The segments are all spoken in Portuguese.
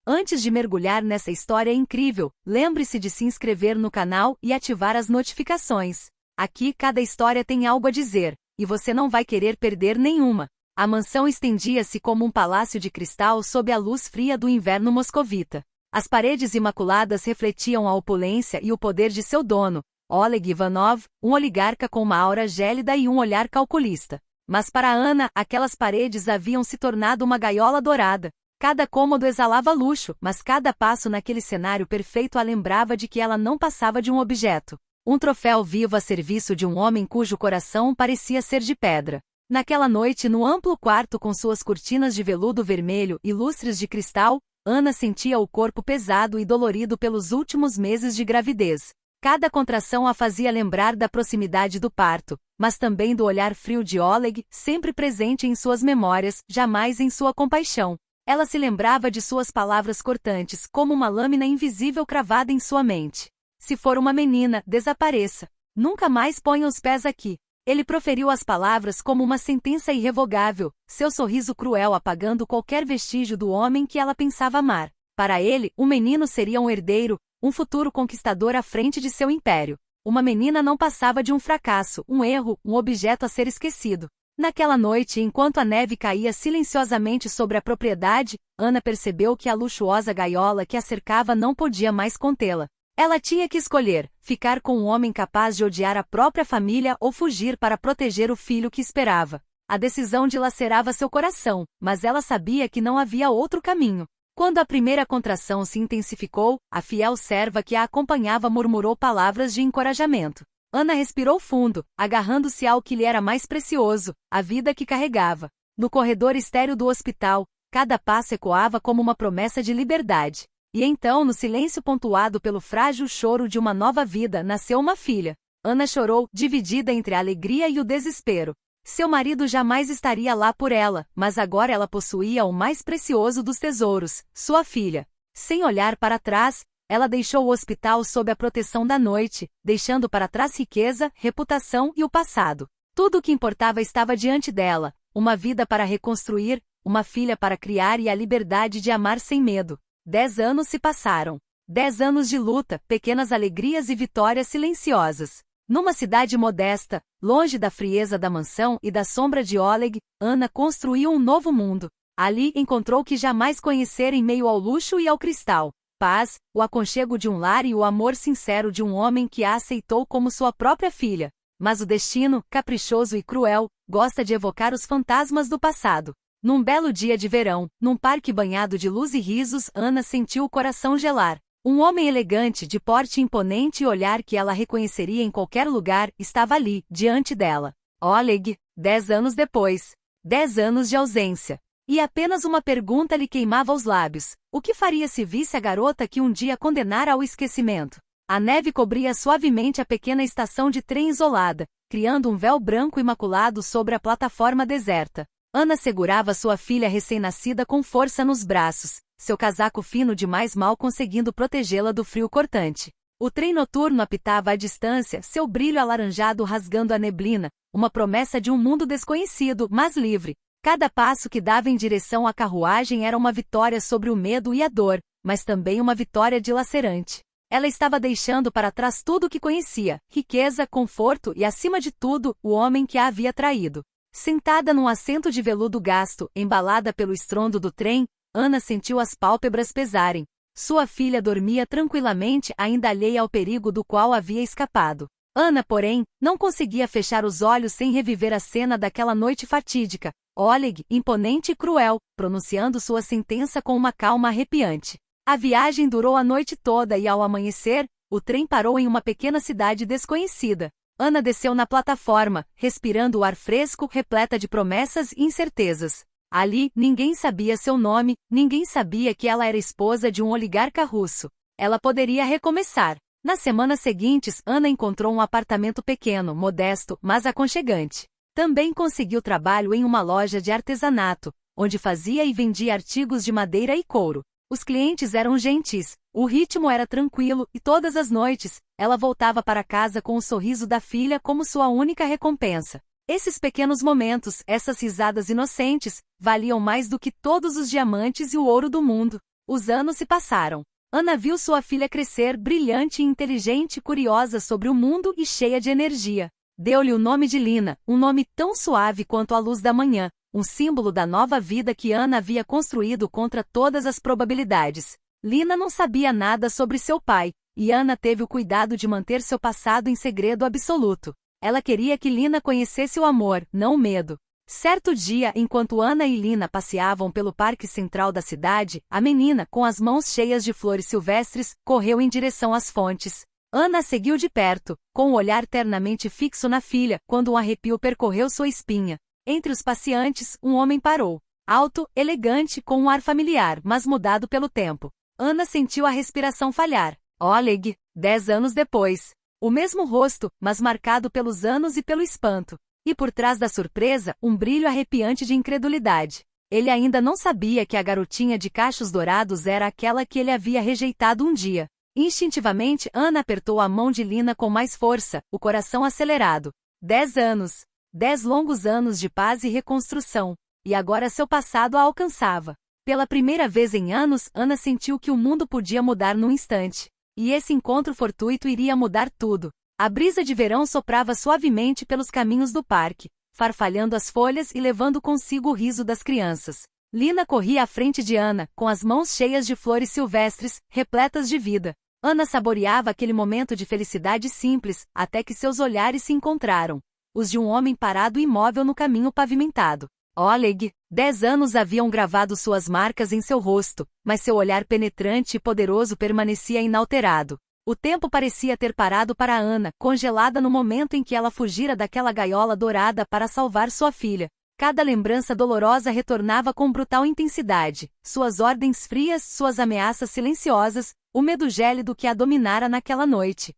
Antes de mergulhar nessa história incrível, lembre-se de se inscrever no canal e ativar as notificações. Aqui cada história tem algo a dizer, e você não vai querer perder nenhuma. A mansão estendia-se como um palácio de cristal sob a luz fria do inverno moscovita. As paredes imaculadas refletiam a opulência e o poder de seu dono, Oleg Ivanov, um oligarca com uma aura gélida e um olhar calculista. Mas para Ana, aquelas paredes haviam se tornado uma gaiola dourada. Cada cômodo exalava luxo, mas cada passo naquele cenário perfeito a lembrava de que ela não passava de um objeto. Um troféu vivo a serviço de um homem cujo coração parecia ser de pedra. Naquela noite, no amplo quarto com suas cortinas de veludo vermelho e lustres de cristal, Ana sentia o corpo pesado e dolorido pelos últimos meses de gravidez. Cada contração a fazia lembrar da proximidade do parto, mas também do olhar frio de Oleg, sempre presente em suas memórias, jamais em sua compaixão. Ela se lembrava de suas palavras cortantes, como uma lâmina invisível cravada em sua mente. Se for uma menina, desapareça. Nunca mais ponha os pés aqui. Ele proferiu as palavras como uma sentença irrevogável, seu sorriso cruel apagando qualquer vestígio do homem que ela pensava amar. Para ele, um menino seria um herdeiro, um futuro conquistador à frente de seu império. Uma menina não passava de um fracasso, um erro, um objeto a ser esquecido. Naquela noite, enquanto a neve caía silenciosamente sobre a propriedade, Ana percebeu que a luxuosa gaiola que a cercava não podia mais contê-la. Ela tinha que escolher, ficar com um homem capaz de odiar a própria família ou fugir para proteger o filho que esperava. A decisão dilacerava seu coração, mas ela sabia que não havia outro caminho. Quando a primeira contração se intensificou, a fiel serva que a acompanhava murmurou palavras de encorajamento. Ana respirou fundo, agarrando-se ao que lhe era mais precioso, a vida que carregava. No corredor estéril do hospital, cada passo ecoava como uma promessa de liberdade. E então, no silêncio pontuado pelo frágil choro de uma nova vida, nasceu uma filha. Ana chorou, dividida entre a alegria e o desespero. Seu marido jamais estaria lá por ela, mas agora ela possuía o mais precioso dos tesouros, sua filha. Sem olhar para trás, ela deixou o hospital sob a proteção da noite, deixando para trás riqueza, reputação e o passado. Tudo o que importava estava diante dela, uma vida para reconstruir, uma filha para criar e a liberdade de amar sem medo. 10 anos se passaram. 10 anos de luta, pequenas alegrias e vitórias silenciosas. Numa cidade modesta, longe da frieza da mansão e da sombra de Oleg, Ana construiu um novo mundo. Ali encontrou o que jamais conhecera em meio ao luxo e ao cristal. Paz, o aconchego de um lar e o amor sincero de um homem que a aceitou como sua própria filha. Mas o destino, caprichoso e cruel, gosta de evocar os fantasmas do passado. Num belo dia de verão, num parque banhado de luz e risos, Ana sentiu o coração gelar. Um homem elegante, de porte imponente e olhar que ela reconheceria em qualquer lugar, estava ali, diante dela. Oleg, 10 anos depois. 10 anos de ausência. E apenas uma pergunta lhe queimava os lábios. O que faria se visse a garota que um dia condenara ao esquecimento? A neve cobria suavemente a pequena estação de trem isolada, criando um véu branco imaculado sobre a plataforma deserta. Ana segurava sua filha recém-nascida com força nos braços, seu casaco fino demais mal conseguindo protegê-la do frio cortante. O trem noturno apitava à distância, seu brilho alaranjado rasgando a neblina, uma promessa de um mundo desconhecido, mas livre. Cada passo que dava em direção à carruagem era uma vitória sobre o medo e a dor, mas também uma vitória dilacerante. Ela estava deixando para trás tudo o que conhecia, riqueza, conforto e, acima de tudo, o homem que a havia traído. Sentada num assento de veludo gasto, embalada pelo estrondo do trem, Ana sentiu as pálpebras pesarem. Sua filha dormia tranquilamente, ainda alheia ao perigo do qual havia escapado. Ana, porém, não conseguia fechar os olhos sem reviver a cena daquela noite fatídica. Oleg, imponente e cruel, pronunciando sua sentença com uma calma arrepiante. A viagem durou a noite toda e, ao amanhecer, o trem parou em uma pequena cidade desconhecida. Ana desceu na plataforma, respirando o ar fresco, repleta de promessas e incertezas. Ali, ninguém sabia seu nome, ninguém sabia que ela era esposa de um oligarca russo. Ela poderia recomeçar. Nas semanas seguintes, Ana encontrou um apartamento pequeno, modesto, mas aconchegante. Também conseguiu trabalho em uma loja de artesanato, onde fazia e vendia artigos de madeira e couro. Os clientes eram gentis, o ritmo era tranquilo e todas as noites, ela voltava para casa com o sorriso da filha como sua única recompensa. Esses pequenos momentos, essas risadas inocentes, valiam mais do que todos os diamantes e o ouro do mundo. Os anos se passaram. Ana viu sua filha crescer brilhante e inteligente, curiosa sobre o mundo e cheia de energia. Deu-lhe o nome de Lina, um nome tão suave quanto a luz da manhã, um símbolo da nova vida que Ana havia construído contra todas as probabilidades. Lina não sabia nada sobre seu pai, e Ana teve o cuidado de manter seu passado em segredo absoluto. Ela queria que Lina conhecesse o amor, não o medo. Certo dia, enquanto Ana e Lina passeavam pelo parque central da cidade, a menina, com as mãos cheias de flores silvestres, correu em direção às fontes. Ana a seguiu de perto, com o olhar ternamente fixo na filha, quando um arrepio percorreu sua espinha. Entre os passeantes, um homem parou. Alto, elegante, com um ar familiar, mas mudado pelo tempo. Ana sentiu a respiração falhar. Oleg, 10 anos depois. O mesmo rosto, mas marcado pelos anos e pelo espanto. E por trás da surpresa, um brilho arrepiante de incredulidade. Ele ainda não sabia que a garotinha de cachos dourados era aquela que ele havia rejeitado um dia. Instintivamente, Ana apertou a mão de Lina com mais força, o coração acelerado. 10 anos. 10 longos anos de paz e reconstrução. E agora seu passado a alcançava. Pela primeira vez em anos, Ana sentiu que o mundo podia mudar num instante. E esse encontro fortuito iria mudar tudo. A brisa de verão soprava suavemente pelos caminhos do parque, farfalhando as folhas e levando consigo o riso das crianças. Lina corria à frente de Ana, com as mãos cheias de flores silvestres, repletas de vida. Ana saboreava aquele momento de felicidade simples, até que seus olhares se encontraram. Os de um homem parado imóvel no caminho pavimentado. Oleg, 10 anos haviam gravado suas marcas em seu rosto, mas seu olhar penetrante e poderoso permanecia inalterado. O tempo parecia ter parado para Ana, congelada no momento em que ela fugira daquela gaiola dourada para salvar sua filha. Cada lembrança dolorosa retornava com brutal intensidade, suas ordens frias, suas ameaças silenciosas, o medo gélido que a dominara naquela noite.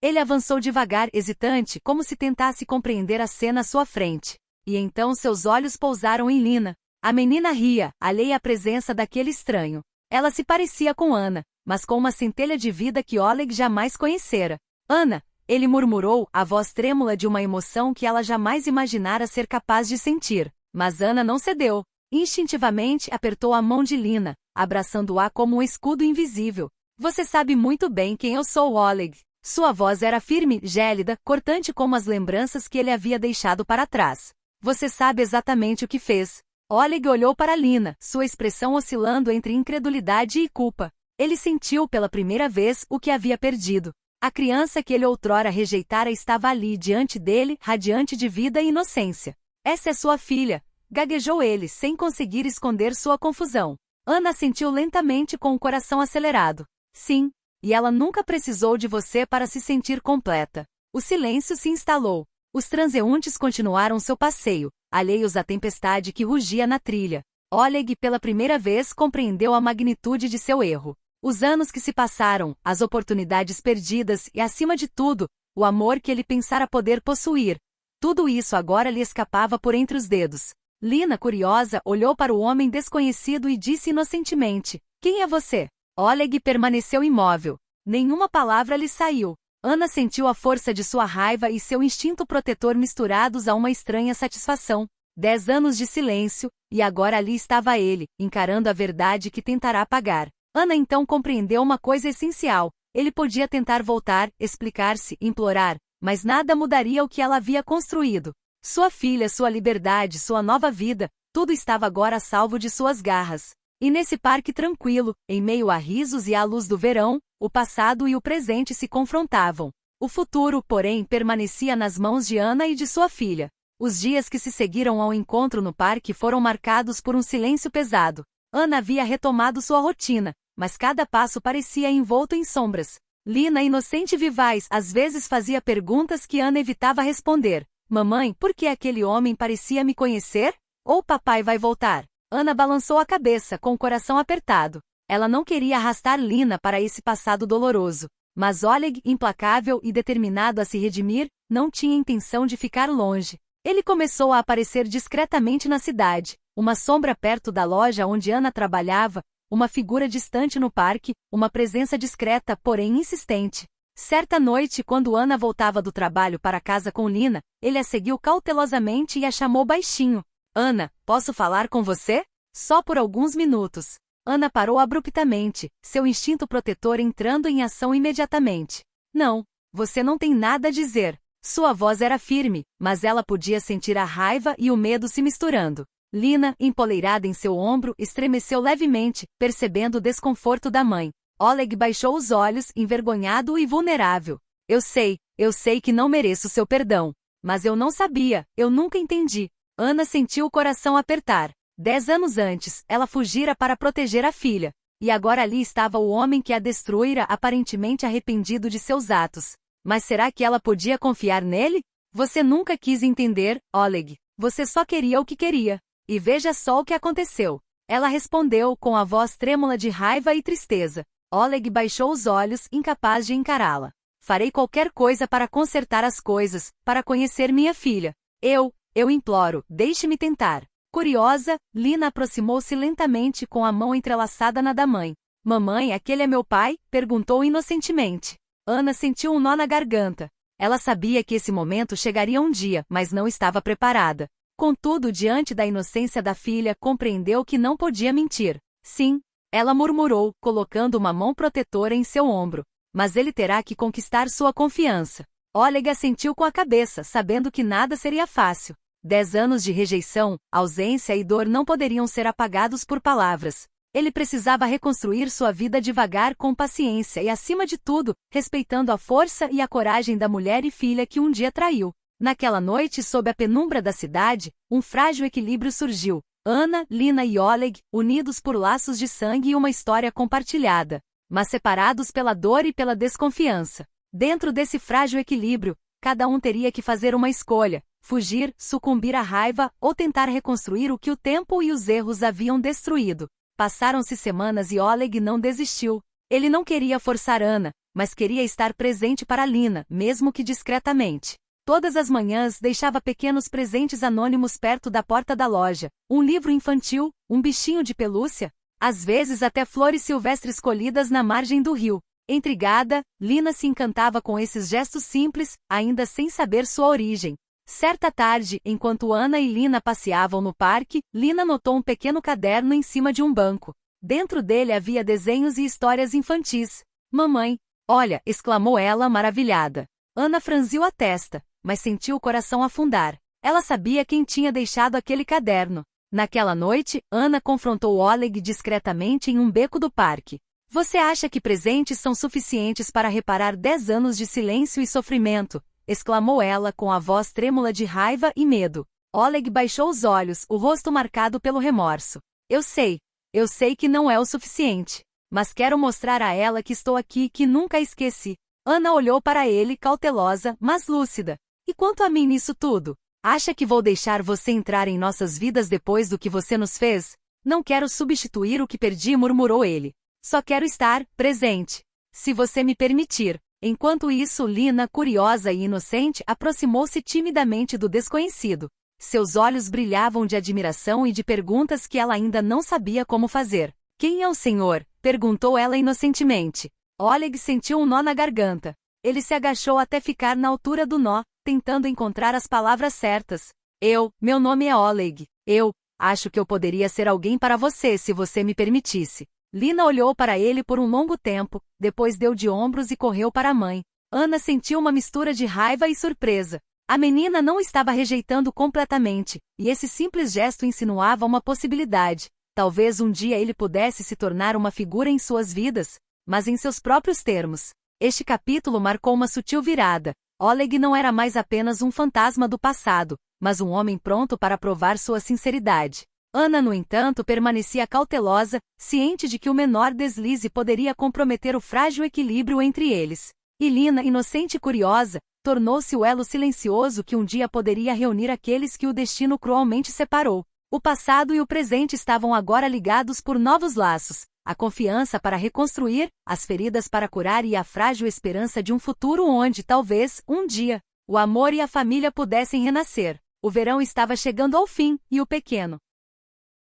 Ele avançou devagar, hesitante, como se tentasse compreender a cena à sua frente. E então seus olhos pousaram em Lina. A menina ria, alheia à presença daquele estranho. Ela se parecia com Ana, mas com uma centelha de vida que Oleg jamais conhecera. Ana, ele murmurou, a voz trêmula de uma emoção que ela jamais imaginara ser capaz de sentir. Mas Ana não cedeu. Instintivamente apertou a mão de Lina, abraçando-a como um escudo invisível. Você sabe muito bem quem eu sou, Oleg. Sua voz era firme, gélida, cortante como as lembranças que ele havia deixado para trás. Você sabe exatamente o que fez. Oleg olhou para Lina, sua expressão oscilando entre incredulidade e culpa. Ele sentiu pela primeira vez o que havia perdido. A criança que ele outrora rejeitara estava ali diante dele, radiante de vida e inocência. Essa é sua filha, gaguejou ele, sem conseguir esconder sua confusão. Ana sentiu lentamente com o coração acelerado. Sim, e ela nunca precisou de você para se sentir completa. O silêncio se instalou. Os transeuntes continuaram seu passeio, alheios à tempestade que rugia na trilha. Oleg pela primeira vez compreendeu a magnitude de seu erro. Os anos que se passaram, as oportunidades perdidas e, acima de tudo, o amor que ele pensara poder possuir. Tudo isso agora lhe escapava por entre os dedos. Lina, curiosa, olhou para o homem desconhecido e disse inocentemente, quem é você? Oleg permaneceu imóvel. Nenhuma palavra lhe saiu. Ana sentiu a força de sua raiva e seu instinto protetor misturados a uma estranha satisfação. 10 anos de silêncio, e agora ali estava ele, encarando a verdade que tentará apagar. Ana então compreendeu uma coisa essencial. Ele podia tentar voltar, explicar-se, implorar, mas nada mudaria o que ela havia construído. Sua filha, sua liberdade, sua nova vida, tudo estava agora a salvo de suas garras. E nesse parque tranquilo, em meio a risos e à luz do verão, o passado e o presente se confrontavam. O futuro, porém, permanecia nas mãos de Ana e de sua filha. Os dias que se seguiram ao encontro no parque foram marcados por um silêncio pesado. Ana havia retomado sua rotina, mas cada passo parecia envolto em sombras. Lina, inocente e vivaz, às vezes fazia perguntas que Ana evitava responder. Mamãe, por que aquele homem parecia me conhecer? Ou papai vai voltar? Ana balançou a cabeça, com o coração apertado. Ela não queria arrastar Lina para esse passado doloroso. Mas Oleg, implacável e determinado a se redimir, não tinha intenção de ficar longe. Ele começou a aparecer discretamente na cidade, uma sombra perto da loja onde Ana trabalhava, uma figura distante no parque, uma presença discreta, porém insistente. Certa noite, quando Ana voltava do trabalho para casa com Lina, ele a seguiu cautelosamente e a chamou baixinho. Ana, posso falar com você? Só por alguns minutos. Ana parou abruptamente, seu instinto protetor entrando em ação imediatamente. Não, você não tem nada a dizer. Sua voz era firme, mas ela podia sentir a raiva e o medo se misturando. Lina, empoleirada em seu ombro, estremeceu levemente, percebendo o desconforto da mãe. Oleg baixou os olhos, envergonhado e vulnerável. Eu sei que não mereço seu perdão. Mas eu não sabia, eu nunca entendi. Ana sentiu o coração apertar. 10 anos antes, ela fugira para proteger a filha. E agora ali estava o homem que a destruíra, aparentemente arrependido de seus atos. Mas será que ela podia confiar nele? Você nunca quis entender, Oleg. Você só queria o que queria. E veja só o que aconteceu. Ela respondeu com a voz trêmula de raiva e tristeza. Oleg baixou os olhos, incapaz de encará-la. Farei qualquer coisa para consertar as coisas, para conhecer minha filha. Eu imploro, deixe-me tentar. Curiosa, Lina aproximou-se lentamente com a mão entrelaçada na da mãe. Mamãe, aquele é meu pai? Perguntou inocentemente. Ana sentiu um nó na garganta. Ela sabia que esse momento chegaria um dia, mas não estava preparada. Contudo, diante da inocência da filha, compreendeu que não podia mentir. Sim, ela murmurou, colocando uma mão protetora em seu ombro. Mas ele terá que conquistar sua confiança. Oleg assentiu com a cabeça, sabendo que nada seria fácil. 10 anos de rejeição, ausência e dor não poderiam ser apagados por palavras. Ele precisava reconstruir sua vida devagar, com paciência e, acima de tudo, respeitando a força e a coragem da mulher e filha que um dia traiu. Naquela noite, sob a penumbra da cidade, um frágil equilíbrio surgiu. Ana, Lina e Oleg, unidos por laços de sangue e uma história compartilhada, mas separados pela dor e pela desconfiança. Dentro desse frágil equilíbrio, cada um teria que fazer uma escolha: fugir, sucumbir à raiva ou tentar reconstruir o que o tempo e os erros haviam destruído. Passaram-se semanas e Oleg não desistiu. Ele não queria forçar Ana, mas queria estar presente para Lina, mesmo que discretamente. Todas as manhãs deixava pequenos presentes anônimos perto da porta da loja, um livro infantil, um bichinho de pelúcia, às vezes até flores silvestres colhidas na margem do rio. Intrigada, Lina se encantava com esses gestos simples, ainda sem saber sua origem. Certa tarde, enquanto Ana e Lina passeavam no parque, Lina notou um pequeno caderno em cima de um banco. Dentro dele havia desenhos e histórias infantis. Mamãe, olha, exclamou ela maravilhada. Ana franziu a testa, mas sentiu o coração afundar. Ela sabia quem tinha deixado aquele caderno. Naquela noite, Ana confrontou Oleg discretamente em um beco do parque. Você acha que presentes são suficientes para reparar 10 anos de silêncio e sofrimento? Exclamou ela com a voz trêmula de raiva e medo. Oleg baixou os olhos, o rosto marcado pelo remorso. Eu sei que não é o suficiente. Mas quero mostrar a ela que estou aqui, que nunca a esqueci. Ana olhou para ele, cautelosa, mas lúcida. E quanto a mim nisso tudo? Acha que vou deixar você entrar em nossas vidas depois do que você nos fez? Não quero substituir o que perdi, murmurou ele. Só quero estar presente. Se você me permitir. Enquanto isso, Lina, curiosa e inocente, aproximou-se timidamente do desconhecido. Seus olhos brilhavam de admiração e de perguntas que ela ainda não sabia como fazer. Quem é o senhor? Perguntou ela inocentemente. Oleg sentiu um nó na garganta. Ele se agachou até ficar na altura do nó, tentando encontrar as palavras certas. Meu nome é Oleg. Acho que eu poderia ser alguém para você se você me permitisse. Lina olhou para ele por um longo tempo, depois deu de ombros e correu para a mãe. Ana sentiu uma mistura de raiva e surpresa. A menina não estava rejeitando completamente, e esse simples gesto insinuava uma possibilidade. Talvez um dia ele pudesse se tornar uma figura em suas vidas, mas em seus próprios termos. Este capítulo marcou uma sutil virada. Oleg não era mais apenas um fantasma do passado, mas um homem pronto para provar sua sinceridade. Ana, no entanto, permanecia cautelosa, ciente de que o menor deslize poderia comprometer o frágil equilíbrio entre eles. E Lina, inocente e curiosa, tornou-se o elo silencioso que um dia poderia reunir aqueles que o destino cruelmente separou. O passado e o presente estavam agora ligados por novos laços. A confiança para reconstruir, as feridas para curar e a frágil esperança de um futuro onde, talvez, um dia, o amor e a família pudessem renascer. O verão estava chegando ao fim, e o pequeno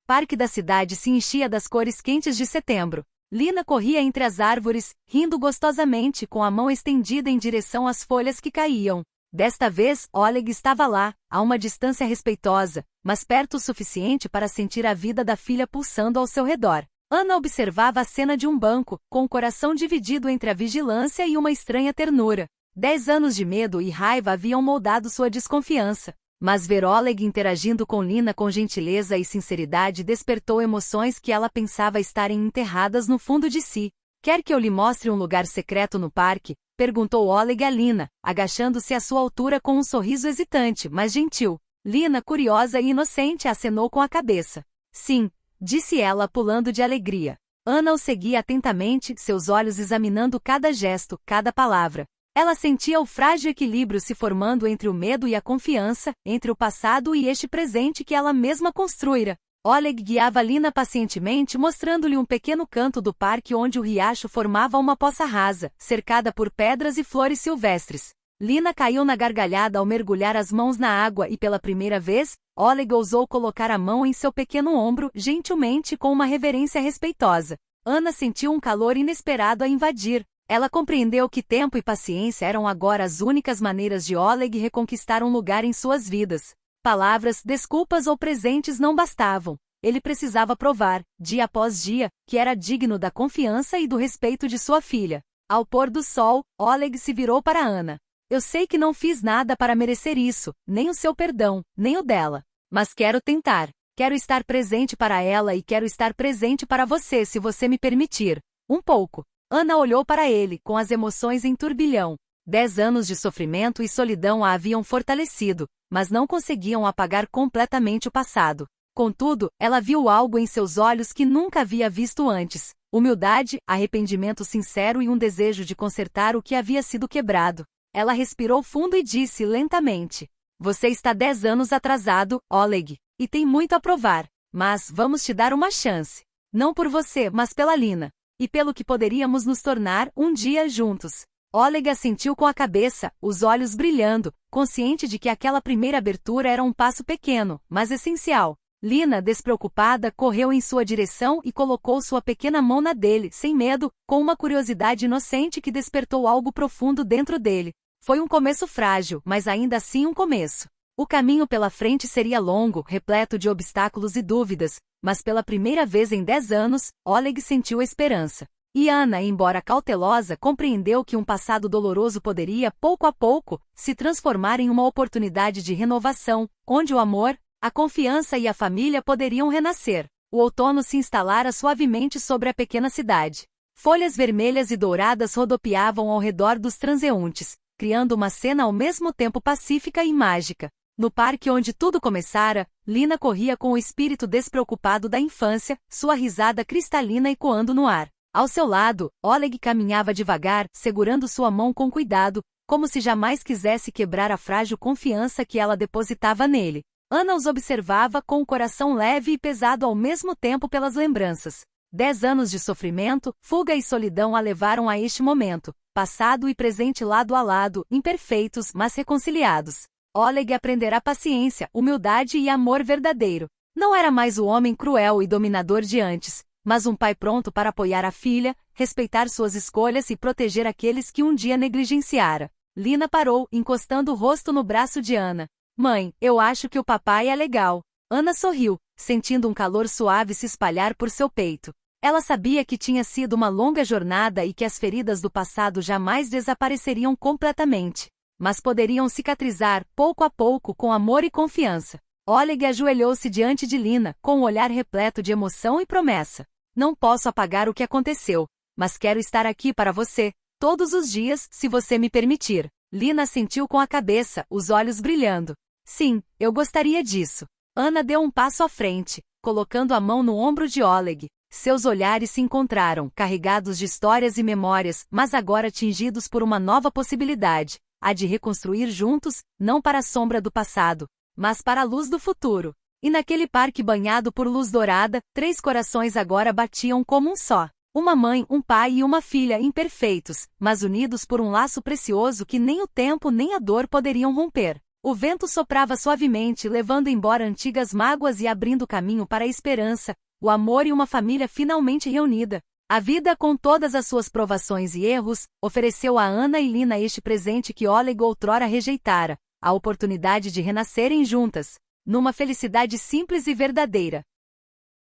parque da cidade se enchia das cores quentes de setembro. Lina corria entre as árvores, rindo gostosamente com a mão estendida em direção às folhas que caíam. Desta vez, Oleg estava lá, a uma distância respeitosa, mas perto o suficiente para sentir a vida da filha pulsando ao seu redor. Ana observava a cena de um banco, com o coração dividido entre a vigilância e uma estranha ternura. 10 anos de medo e raiva haviam moldado sua desconfiança. Mas ver Oleg interagindo com Lina com gentileza e sinceridade despertou emoções que ela pensava estarem enterradas no fundo de si. Quer que eu lhe mostre um lugar secreto no parque? Perguntou Oleg a Lina, agachando-se à sua altura com um sorriso hesitante, mas gentil. Lina, curiosa e inocente, acenou com a cabeça. Sim, disse ela pulando de alegria. Ana o seguia atentamente, seus olhos examinando cada gesto, cada palavra. Ela sentia o frágil equilíbrio se formando entre o medo e a confiança, entre o passado e este presente que ela mesma construíra. Oleg guiava Lina pacientemente, mostrando-lhe um pequeno canto do parque onde o riacho formava uma poça rasa, cercada por pedras e flores silvestres. Lina caiu na gargalhada ao mergulhar as mãos na água e pela primeira vez, Oleg ousou colocar a mão em seu pequeno ombro, gentilmente com uma reverência respeitosa. Ana sentiu um calor inesperado a invadir. Ela compreendeu que tempo e paciência eram agora as únicas maneiras de Oleg reconquistar um lugar em suas vidas. Palavras, desculpas ou presentes não bastavam. Ele precisava provar, dia após dia, que era digno da confiança e do respeito de sua filha. Ao pôr do sol, Oleg se virou para Ana. Eu sei que não fiz nada para merecer isso, nem o seu perdão, nem o dela. Mas quero tentar. Quero estar presente para ela e quero estar presente para você se você me permitir. Um pouco. Ana olhou para ele, com as emoções em turbilhão. 10 anos de sofrimento e solidão a haviam fortalecido, mas não conseguiam apagar completamente o passado. Contudo, ela viu algo em seus olhos que nunca havia visto antes. Humildade, arrependimento sincero e um desejo de consertar o que havia sido quebrado. Ela respirou fundo e disse lentamente: Você está 10 anos atrasado, Oleg, e tem muito a provar. Mas vamos te dar uma chance. Não por você, mas pela Lina. E pelo que poderíamos nos tornar um dia juntos. Oleg assentiu com a cabeça, os olhos brilhando, consciente de que aquela primeira abertura era um passo pequeno, mas essencial. Lina, despreocupada, correu em sua direção e colocou sua pequena mão na dele, sem medo, com uma curiosidade inocente que despertou algo profundo dentro dele. Foi um começo frágil, mas ainda assim um começo. O caminho pela frente seria longo, repleto de obstáculos e dúvidas, mas pela primeira vez em 10 anos, Oleg sentiu esperança. E Ana, embora cautelosa, compreendeu que um passado doloroso poderia, pouco a pouco, se transformar em uma oportunidade de renovação, onde o amor, a confiança e a família poderiam renascer. O outono se instalara suavemente sobre a pequena cidade. Folhas vermelhas e douradas rodopiavam ao redor dos transeuntes, criando uma cena ao mesmo tempo pacífica e mágica. No parque onde tudo começara, Lina corria com o espírito despreocupado da infância, sua risada cristalina ecoando no ar. Ao seu lado, Oleg caminhava devagar, segurando sua mão com cuidado, como se jamais quisesse quebrar a frágil confiança que ela depositava nele. Ana os observava com o coração leve e pesado ao mesmo tempo pelas lembranças. 10 anos de sofrimento, fuga e solidão a levaram a este momento, passado e presente lado a lado, imperfeitos, mas reconciliados. Oleg aprenderá paciência, humildade e amor verdadeiro. Não era mais o homem cruel e dominador de antes, mas um pai pronto para apoiar a filha, respeitar suas escolhas e proteger aqueles que um dia negligenciara. Lina parou, encostando o rosto no braço de Ana. Mãe, eu acho que o papai é legal. Ana sorriu, sentindo um calor suave se espalhar por seu peito. Ela sabia que tinha sido uma longa jornada e que as feridas do passado jamais desapareceriam completamente, mas poderiam cicatrizar, pouco a pouco, com amor e confiança. Oleg ajoelhou-se diante de Lina, com um olhar repleto de emoção e promessa. Não posso apagar o que aconteceu, mas quero estar aqui para você, todos os dias, se você me permitir. Lina assentiu com a cabeça, os olhos brilhando. Sim, eu gostaria disso. Ana deu um passo à frente, colocando a mão no ombro de Oleg. Seus olhares se encontraram, carregados de histórias e memórias, mas agora tingidos por uma nova possibilidade, a de reconstruir juntos, não para a sombra do passado, mas para a luz do futuro. E naquele parque banhado por luz dourada, 3 corações agora batiam como um só. Uma mãe, um pai e uma filha imperfeitos, mas unidos por um laço precioso que nem o tempo nem a dor poderiam romper. O vento soprava suavemente, levando embora antigas mágoas e abrindo caminho para a esperança, o amor e uma família finalmente reunida. A vida, com todas as suas provações e erros, ofereceu a Ana e Lina este presente que Oleg outrora rejeitara, a oportunidade de renascerem juntas, numa felicidade simples e verdadeira.